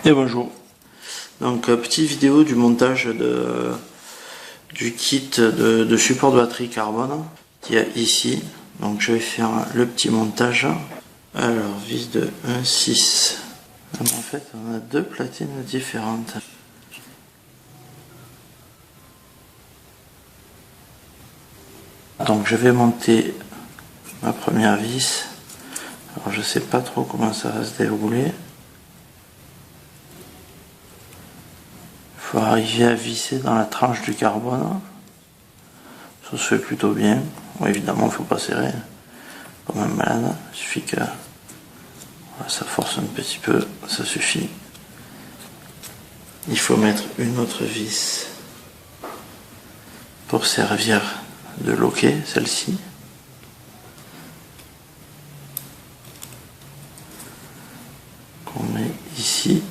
Et bonjour. Donc petite vidéo du montage du kit de support de batterie carbone qu'il y a ici. Donc je vais faire le petit montage. Alors vis de 1,6. En fait on a deux platines différentes. Donc je vais monter ma première vis. Alors je sais pas trop comment ça va se dérouler. Il faut arriver à visser dans la tranche du carbone. Ça se fait plutôt bien. Bon, évidemment, il ne faut pas serrer comme un malade. Il suffit que voilà, ça force un petit peu, ça suffit. Il faut mettre une autre vis pour servir de loquet, celle-ci. Qu'on met ici.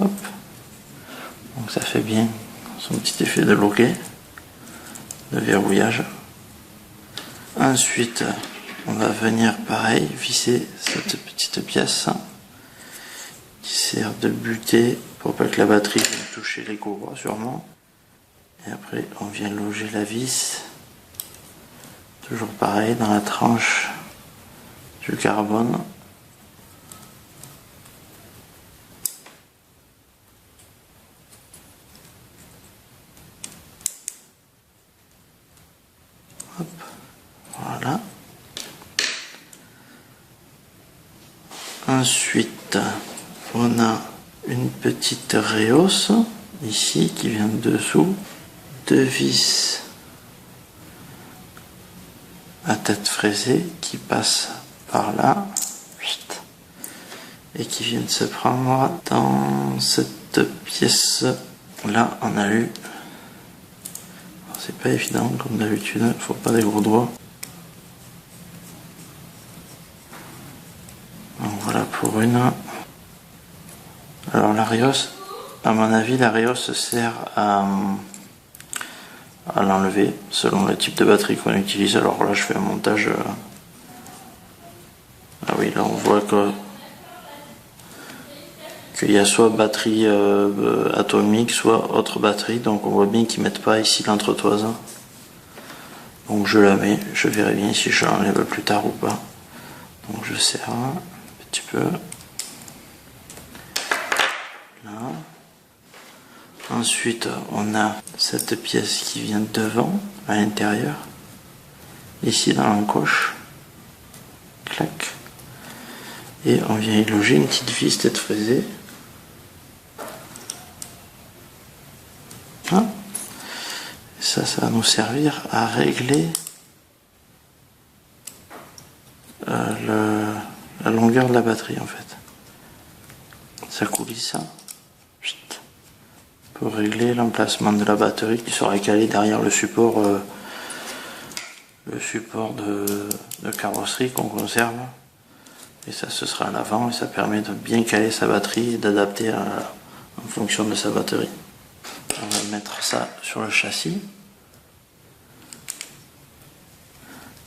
Hop. Donc ça fait bien son petit effet de loquet, de verrouillage. Ensuite, on va venir pareil visser cette petite pièce qui sert de butée pour pas que la batterie vienne toucher les courroies sûrement. Et après, on vient loger la vis, toujours pareil dans la tranche du carbone. Hop, voilà. Ensuite, on a une petite réhausse ici qui vient dessous, deux vis à tête fraisée qui passent par là et qui viennent se prendre dans cette pièce là en alu. C'est pas évident comme d'habitude, faut pas des gros doigts. Donc voilà pour une. Alors la réhausse, à mon avis, la réhausse sert à l'enlever selon le type de batterie qu'on utilise. Alors là je fais un montage. Ah oui, là on voit qu'il y a soit batterie atomique, soit autre batterie. Donc on voit bien qu'ils mettent pas ici l'entretoise. Donc je la mets, je verrai bien si je l'enlève plus tard ou pas. Donc je serre un petit peu. Là. Ensuite on a cette pièce qui vient devant, à l'intérieur. Ici dans l'encoche. Clac. Et on vient y loger une petite vis tête fraisée. Hein, ça va nous servir à régler la longueur de la batterie en fait. Ça coulisse ça. Pour régler l'emplacement de la batterie qui sera calé derrière le support de carrosserie qu'on conserve. Et ça ce sera à l'avant et ça permet de bien caler sa batterie et d'adapter en fonction de sa batterie. On va mettre ça sur le châssis.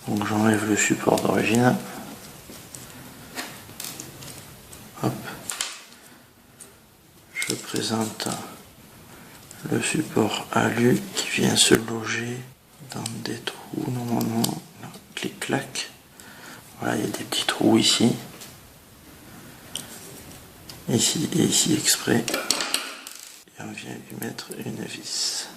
Donc j'enlève le support d'origine. Hop. Je présente le support alu qui vient se loger dans des trous normalement. Clic clac. Voilà, il y a des petits trous ici. Ici et ici exprès. Et on vient lui mettre une vis.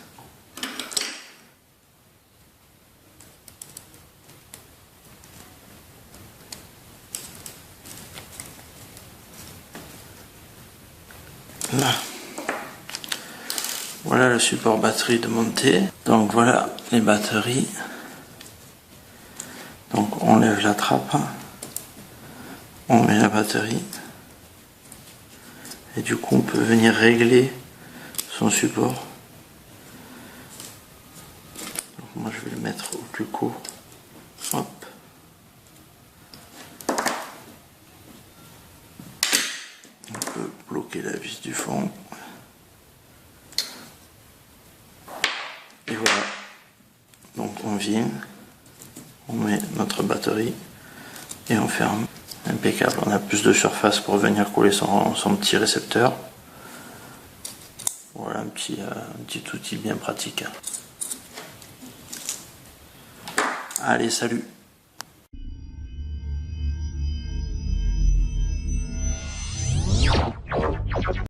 Là. Voilà le support batterie de montée. Donc voilà les batteries. Donc on lève la trappe. On met la batterie. Et du coup on peut venir régler son support. Donc moi je vais le mettre au plus court. Hop. On peut bloquer la vis du fond. on vient, on met notre batterie et on ferme. Impeccable, on a plus de surface pour venir coller son petit récepteur. Voilà un petit outil bien pratique. Allez, salut!